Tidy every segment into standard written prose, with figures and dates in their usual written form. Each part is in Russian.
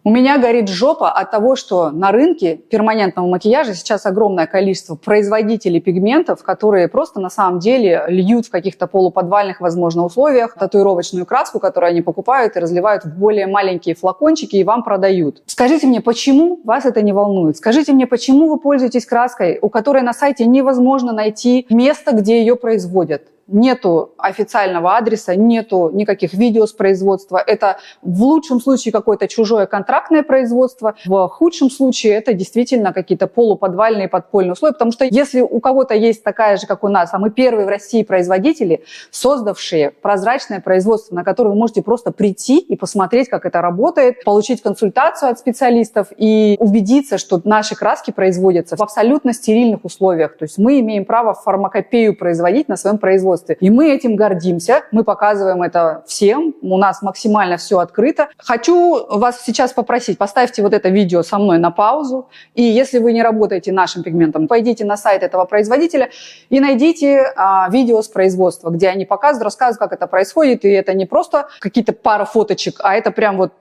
У меня горит жопа от того, что на рынке перманентного макияжа сейчас огромное количество производителей пигментов, которые просто на самом деле льют в каких-то полуподвальных, возможно, условиях татуировочную краску, которую они покупают и разливают в более маленькие флакончики и вам продают. Скажите мне, почему вас это не волнует? Скажите мне, почему вы пользуетесь краской, у которой на сайте невозможно найти место, где ее производят? Нету официального адреса, нету никаких видео с производства. Это в лучшем случае какое-то чужое контрактное производство, в худшем случае это действительно какие-то полуподвальные подпольные условия, потому что если у кого-то есть такая же, как у нас, а мы первые в России производители, создавшие прозрачное производство, на которое вы можете просто прийти и посмотреть, как это работает, получить консультацию от специалистов и убедиться, что наши краски производятся в абсолютно стерильных условиях. То есть мы имеем право фармакопею производить на своем производстве. И мы этим гордимся, мы показываем это всем, у нас максимально все открыто. Хочу вас сейчас попросить, поставьте вот это видео со мной на паузу, и если вы не работаете нашим пигментом, пойдите на сайт этого производителя и найдите видео с производства, где они показывают, рассказывают, как это происходит, и это не просто какие-то пара фоточек, а это прям вот,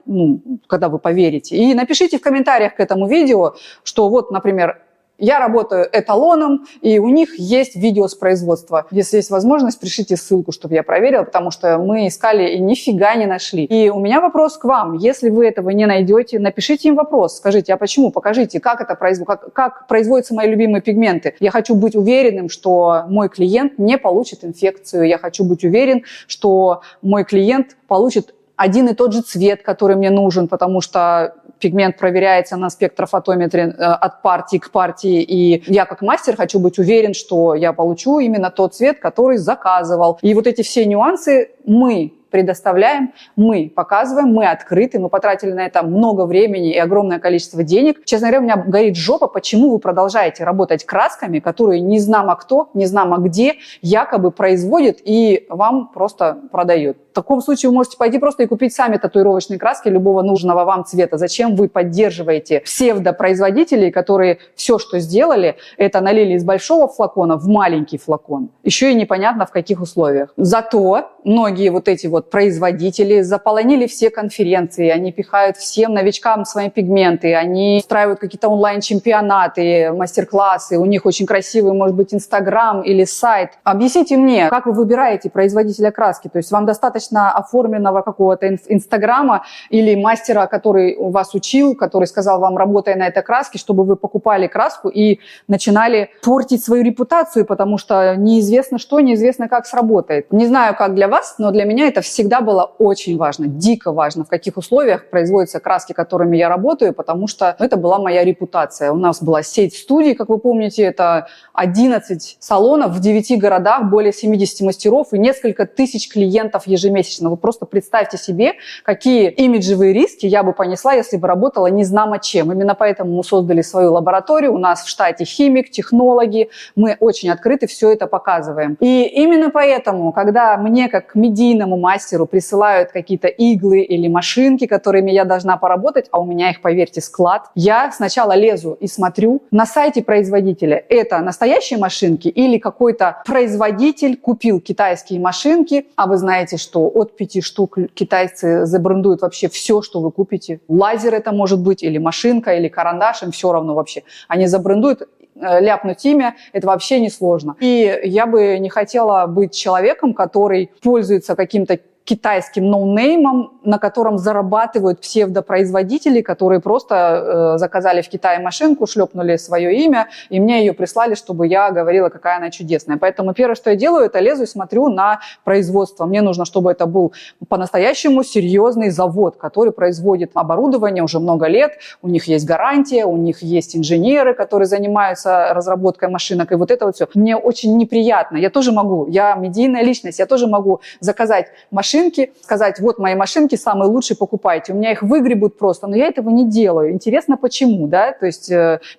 когда вы поверите. И напишите в комментариях к этому видео, что вот, например, я работаю эталоном, и у них есть видео с производства. Если есть возможность, пришлите ссылку, чтобы я проверила, потому что мы искали и нифига не нашли. И у меня вопрос к вам. Если вы этого не найдете, напишите им вопрос. Скажите, а почему? Покажите, как это производится, как производятся мои любимые пигменты. Я хочу быть уверенным, что мой клиент не получит инфекцию. Я хочу быть уверен, что мой клиент получит один и тот же цвет, который мне нужен, потому что пигмент проверяется на спектрофотометре от партии к партии, и я как мастер хочу быть уверен, что я получу именно тот цвет, который заказывал. И вот эти все нюансы мы предоставляем, мы показываем, мы открыты, мы потратили на это много времени и огромное количество денег. Честно говоря, у меня горит жопа, почему вы продолжаете работать красками, которые не знамо кто, не знамо где якобы производит и вам просто продает. В таком случае вы можете пойти просто и купить сами татуировочные краски любого нужного вам цвета. Зачем вы поддерживаете псевдопроизводителей, которые все, что сделали, это налили из большого флакона в маленький флакон. Еще и непонятно в каких условиях. Зато многие вот эти вот производители заполонили все конференции, они пихают всем новичкам свои пигменты, они устраивают какие-то онлайн-чемпионаты, мастер-классы, у них очень красивый, может быть, Инстаграм или сайт. Объясните мне, как вы выбираете производителя краски? То есть вам достаточно оформленного какого-то Инстаграма или мастера, который вас учил, который сказал вам, работая на этой краске, чтобы вы покупали краску и начинали портить свою репутацию, потому что неизвестно что, неизвестно как сработает. Не знаю, как для вас, но для меня это всегда было очень важно, дико важно, в каких условиях производятся краски, которыми я работаю, потому что это была моя репутация. У нас была сеть студий, как вы помните, это 11 салонов в 9 городах, более 70 мастеров и несколько тысяч клиентов ежемесячно. Вы просто представьте себе, какие имиджевые риски я бы понесла, если бы работала незнамо чем. Именно поэтому мы создали свою лабораторию, у нас в штате химик, технологи, мы очень открыты, все это показываем. И именно поэтому, когда мне как медийному мастеру присылают какие-то иглы или машинки, которыми я должна поработать, а у меня их, поверьте, склад, я сначала лезу и смотрю на сайте производителя, это настоящие машинки или какой-то производитель купил китайские машинки, а вы знаете, что от 5 штук китайцы забрендуют вообще все, что вы купите. Лазер это может быть, или машинка, или карандаш, им все равно вообще. Они забрендуют, ляпнуть имя, это вообще не сложно. И я бы не хотела быть человеком, который пользуется каким-то китайским ноунеймом, на котором зарабатывают псевдопроизводители, которые просто заказали в Китае машинку, шлепнули свое имя, и мне ее прислали, чтобы я говорила, какая она чудесная. Поэтому первое, что я делаю, это лезу и смотрю на производство. Мне нужно, чтобы это был по-настоящему серьезный завод, который производит оборудование уже много лет, у них есть гарантия, у них есть инженеры, которые занимаются разработкой машинок, и вот это вот все. Мне очень неприятно. Я тоже могу, я медийная личность, я тоже могу заказать машинки, сказать, вот мои машинки самые лучшие, покупайте. У меня их выгребут просто, но я этого не делаю. Интересно, почему, да? То есть,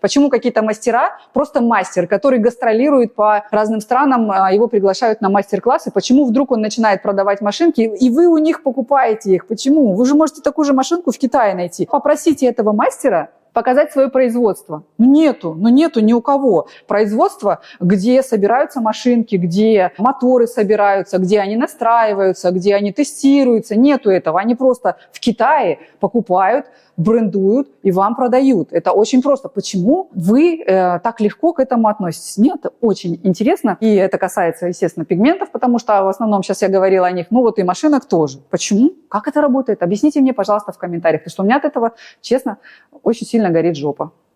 почему какие-то мастера, просто мастер, который гастролирует по разным странам, его приглашают на мастер-классы, почему вдруг он начинает продавать машинки, и вы у них покупаете их? Почему? Вы же можете такую же машинку в Китае найти. Попросите этого мастера Показать свое производство. Нету ни у кого производства, где собираются машинки, где моторы собираются, где они настраиваются, где они тестируются. Нету этого. Они просто в Китае покупают, брендуют и вам продают. Это очень просто. Почему вы так легко к этому относитесь? Нет, очень интересно. И это касается, естественно, пигментов, потому что в основном сейчас я говорила о них. Ну вот и машинок тоже. Почему? Как это работает? Объясните мне, пожалуйста, в комментариях. Потому что у меня от этого, честно, очень сильно горит жопа.